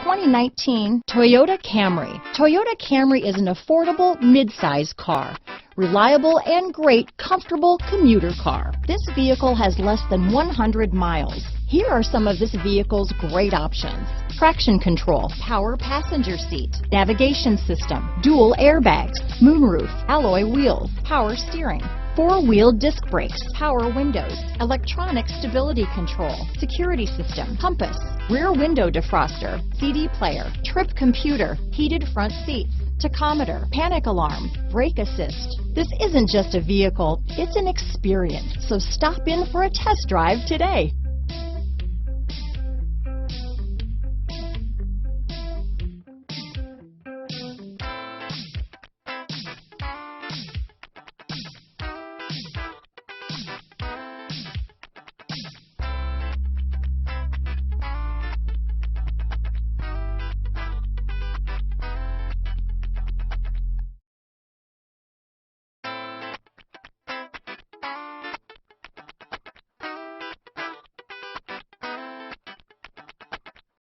2019 Toyota Camry. Toyota Camry is an affordable mid-size car. Reliable and great comfortable commuter car. This vehicle has less than 100 miles. Here are some of this vehicle's great options: traction control, power passenger seat, navigation system, dual airbags, moonroof, alloy wheels, power steering, four-wheel disc brakes, power windows, electronic stability control, security system, compass, rear window defroster, CD player, trip computer, heated front seats, tachometer, panic alarm, brake assist. This isn't just a vehicle, it's an experience. So stop in for a test drive today.